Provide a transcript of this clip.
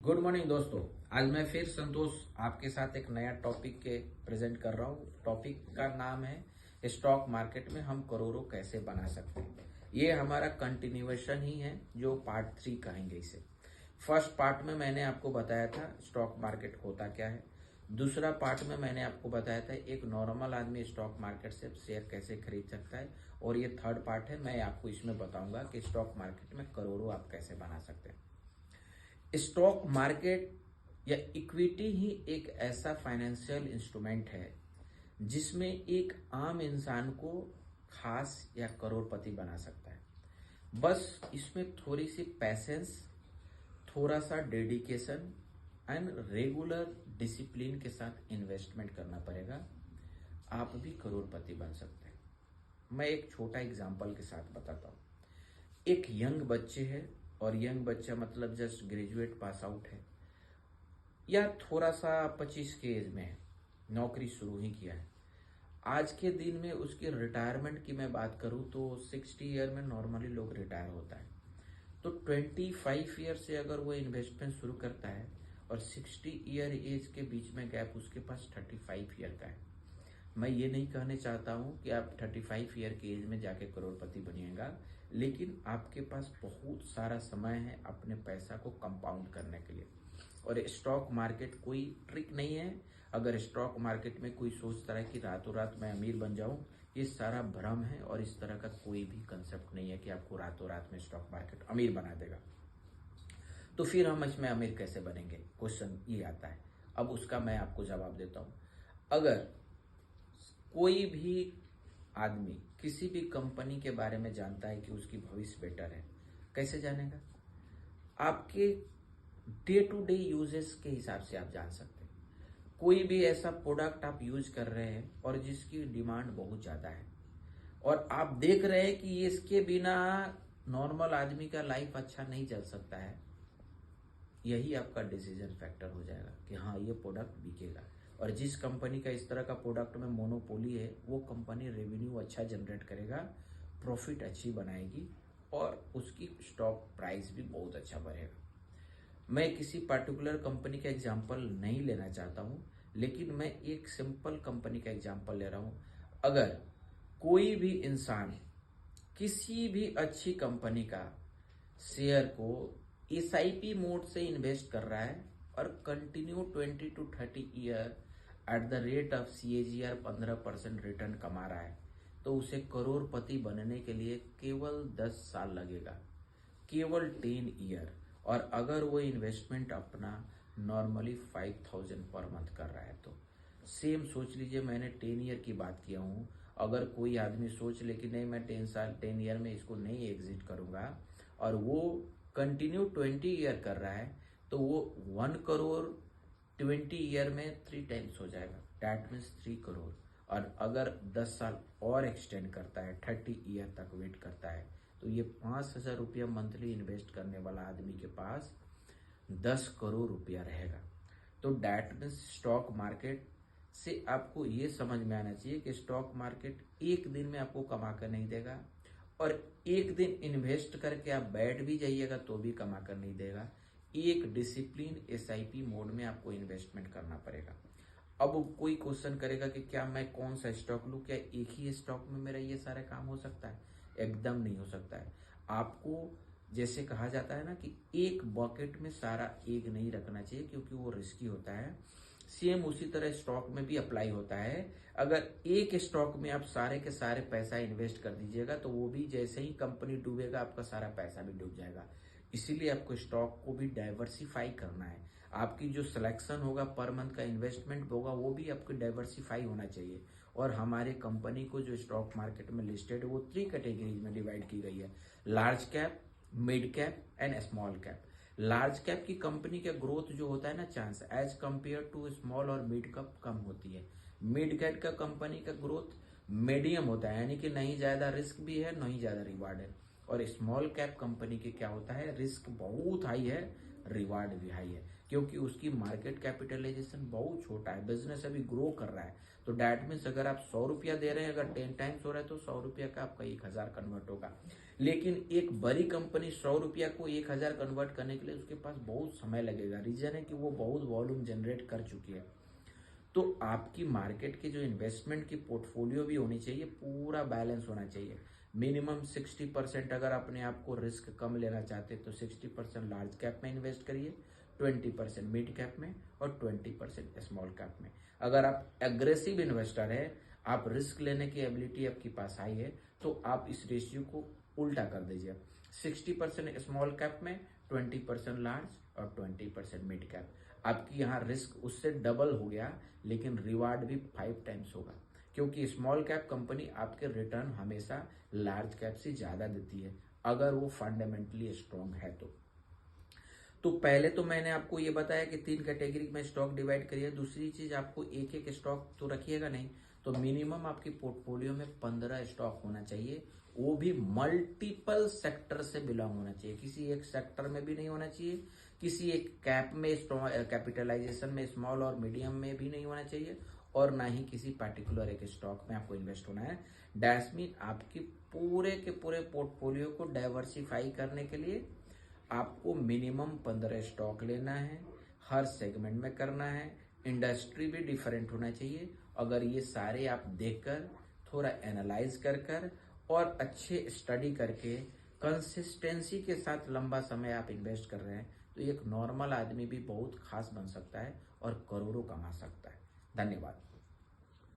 Good morning दोस्तों। आज मैं फिर संतोष आपके साथ एक नया टॉपिक के प्रेजेंट कर रहा हूँ। टॉपिक का नाम है स्टॉक मार्केट में हम करोड़ों कैसे बना सकते हैं। ये हमारा कंटिन्यूएशन ही है, जो पार्ट 3 कहेंगे इसे। फर्स्ट पार्ट में मैंने आपको बताया था स्टॉक मार्केट होता क्या है। दूसरा पार्ट में मैंने आपको बताया था एक नॉर्मल आदमी स्टॉक मार्केट से शेयर कैसे खरीद सकता है। और ये थर्ड पार्ट है, मैं आपको इसमें बताऊंगा कि स्टॉक मार्केट में करोड़ों आप कैसे बना सकते हैं। स्टॉक मार्केट या इक्विटी ही एक ऐसा फाइनेंशियल इंस्ट्रूमेंट है जिसमें एक आम इंसान को खास या करोड़पति बना सकता है। बस इसमें थोड़ी सी पैसेंस, थोड़ा सा डेडिकेशन एंड रेगुलर डिसिप्लिन के साथ इन्वेस्टमेंट करना पड़ेगा। आप भी करोड़पति बन सकते हैं। मैं एक छोटा एग्जांपल के साथ बताता हूँ। एक यंग बच्चे है, और यंग बच्चा मतलब जस्ट ग्रेजुएट पास आउट है या थोड़ा सा 25 के एज में है, नौकरी शुरू ही किया है। आज के दिन में उसकी रिटायरमेंट की मैं बात करूं तो 60 ईयर में नॉर्मली लोग रिटायर होता है। तो 25 ईयर से अगर वो इन्वेस्टमेंट शुरू करता है और 60 ईयर एज के बीच में गैप उसके पास 35 ईयर का है। मैं ये नहीं कहने चाहता हूं कि आप 35 ईयर के एज में जाके करोड़पति बनिएगा, लेकिन आपके पास बहुत सारा समय है अपने पैसा को कंपाउंड करने के लिए। और स्टॉक मार्केट कोई ट्रिक नहीं है। अगर स्टॉक मार्केट में कोई सोचता है कि रातों रात मैं अमीर बन जाऊं, ये सारा भ्रम है और इस तरह का कोई भी कंसेप्ट नहीं है कि आपको रातों रात में स्टॉक मार्केट अमीर बना देगा। तो फिर हम इसमें अमीर कैसे बनेंगे, क्वेश्चन ये आता है। अब उसका मैं आपको जवाब देता हूं। अगर कोई भी आदमी किसी भी कंपनी के बारे में जानता है कि उसकी भविष्य बेटर है, कैसे जानेगा? आपके डे टू डे यूजेस के हिसाब से आप जान सकते हैं। कोई भी ऐसा प्रोडक्ट आप यूज कर रहे हैं और जिसकी डिमांड बहुत ज्यादा है और आप देख रहे हैं कि इसके बिना नॉर्मल आदमी का लाइफ अच्छा नहीं चल सकता है, यही आपका डिसीजन फैक्टर हो जाएगा कि हाँ ये प्रोडक्ट बिकेगा। और जिस कंपनी का इस तरह का प्रोडक्ट में मोनोपोली है, वो कंपनी रेवेन्यू अच्छा जनरेट करेगा, प्रॉफिट अच्छी बनाएगी और उसकी स्टॉक प्राइस भी बहुत अच्छा बढ़ेगा। मैं किसी पर्टिकुलर कंपनी का एग्जांपल नहीं लेना चाहता हूं, लेकिन मैं एक सिंपल कंपनी का एग्जांपल ले रहा हूं। अगर कोई भी इंसान किसी भी अच्छी कंपनी का शेयर को एसआईपी मोड से इन्वेस्ट कर रहा है और continue 20 to 30 year at the rate of CAGR 15% return कमा रहा है, तो उसे करोड़पति बनने के लिए केवल 10 साल लगेगा, केवल 10 ईयर। और अगर वो इन्वेस्टमेंट अपना नॉर्मली 5000 पर मंथ कर रहा है तो सेम सोच लीजिए। मैंने 10 ईयर की बात किया हूँ। अगर कोई आदमी सोच ले कि नहीं मैं 10 ईयर में इसको नहीं एग्जिट करूंगा और वो कंटिन्यू 20 ईयर कर रहा है, तो वो 1 करोड़ 20 ईयर में 3 टाइम्स हो जाएगा, डैट मीन्स 3 करोड़। और अगर 10 साल और एक्सटेंड करता है, 30 ईयर तक वेट करता है, तो ये 5000 रुपया मंथली इन्वेस्ट करने वाला आदमी के पास 10 करोड़ रुपया रहेगा। तो डैट मीन्स स्टॉक मार्केट से आपको ये समझ में आना चाहिए कि स्टॉक मार्केट एक दिन में आपको कमा कर नहीं देगा, और एक दिन इन्वेस्ट करके आप बैठ भी जाइएगा तो भी कमा कर नहीं देगा। एक डिसिप्लिन SIP मोड में आपको इन्वेस्टमेंट करना पड़ेगा। अब कोई क्वेश्चन करेगा कि क्या मैं कौन सा स्टॉक लूं, क्या एक ही स्टॉक में मेरा ये सारा काम हो सकता है? एकदम नहीं हो सकता है। आपको जैसे कहा जाता है ना कि एक बकेट में सारा एग नहीं रखना चाहिए, क्योंकि वो रिस्की होता है। सेम उसी तरह स्टॉक में भी अप्लाई होता है। अगर एक स्टॉक में आप सारे के सारे पैसा इन्वेस्ट कर दीजिएगा तो वो भी जैसे ही कंपनी डूबेगा आपका सारा पैसा भी डूब जाएगा। इसीलिए आपको स्टॉक को भी डाइवर्सिफाई करना है। आपकी जो सिलेक्शन होगा पर मंथ का इन्वेस्टमेंट होगा वो भी आपको डाइवर्सिफाई होना चाहिए। और हमारे कंपनी को जो स्टॉक मार्केट में लिस्टेड है वो 3 कैटेगरीज में डिवाइड की गई है, large cap, mid cap and small cap. Large cap की कंपनी का ग्रोथ जो होता है ना, chance as compare to small और मिड कैप कम होती है। मिड कैप का कंपनी का ग्रोथ मीडियम होता है, यानी कि नहीं ज्यादा रिस्क भी है नहीं ज्यादा रिवार्ड है। और स्मॉल कैप कंपनी के क्या होता है, रिस्क बहुत हाई है, रिवार्ड भी हाई है, क्योंकि उसकी मार्केट कैपिटलाइजेशन बहुत छोटा है, बिजनेस अभी ग्रो कर रहा है। तो डैट मीन्स अगर आप 100 रुपया दे रहे हैं, अगर 10 टाइम्स हो रहा है तो 100 रुपया का आपका 1000 कन्वर्ट होगा। लेकिन एक बड़ी कंपनी 100 रुपया को 1000 कन्वर्ट करने के लिए उसके पास बहुत समय लगेगा। रीजन है कि वो बहुत वॉल्यूम जनरेट कर चुकी है। तो आपकी मार्केट के जो इन्वेस्टमेंट की पोर्टफोलियो भी होनी चाहिए, पूरा बैलेंस होना चाहिए। मिनिमम 60% अगर अपने आप को रिस्क कम लेना चाहते हैं तो 60% लार्ज कैप में इन्वेस्ट करिए, 20% मिड कैप में और 20% स्मॉल कैप में। अगर आप एग्रेसिव इन्वेस्टर है, आप रिस्क लेने की एबिलिटी आपके पास आई है, तो आप इस रेशियो को उल्टा कर दीजिए। 60% स्मॉल कैप में, 20% लार्ज और 20% मिड कैप। आपकी यहाँ रिस्क उससे डबल हो गया, लेकिन रिवार्ड भी 5 टाइम्स होगा, क्योंकि स्मॉल कैप कंपनी आपके रिटर्न हमेशा लार्ज कैप से ज्यादा देती है, अगर वो फंडामेंटली स्ट्रांग है तो पहले तो मैंने आपको ये बताया कि 3 कैटेगरी में स्टॉक डिवाइड करिए। दूसरी चीज, आपको एक एक स्टॉक तो रखिएगा नहीं, तो मिनिमम आपकी पोर्टफोलियो में 15 स्टॉक होना चाहिए, वो भी मल्टीपल सेक्टर से बिलोंग होना चाहिए। किसी एक सेक्टर में भी नहीं होना चाहिए, किसी एक कैप में कैपिटलाइजेशन में स्मॉल और मीडियम में भी नहीं होना चाहिए, और ना ही किसी पर्टिकुलर एक स्टॉक में आपको इन्वेस्ट होना है। डैट मीन आपकी पूरे के पूरे पोर्टफोलियो को डाइवर्सिफाई करने के लिए आपको मिनिमम 15 स्टॉक लेना है, हर सेगमेंट में करना है, इंडस्ट्री भी डिफरेंट होना चाहिए। अगर ये सारे आप देखकर, थोड़ा एनालाइज कर और अच्छे स्टडी करके कंसिस्टेंसी के साथ लंबा समय आप इन्वेस्ट कर रहे हैं, तो एक नॉर्मल आदमी भी बहुत खास बन सकता है और करोड़ों कमा सकता है। धन्यवाद।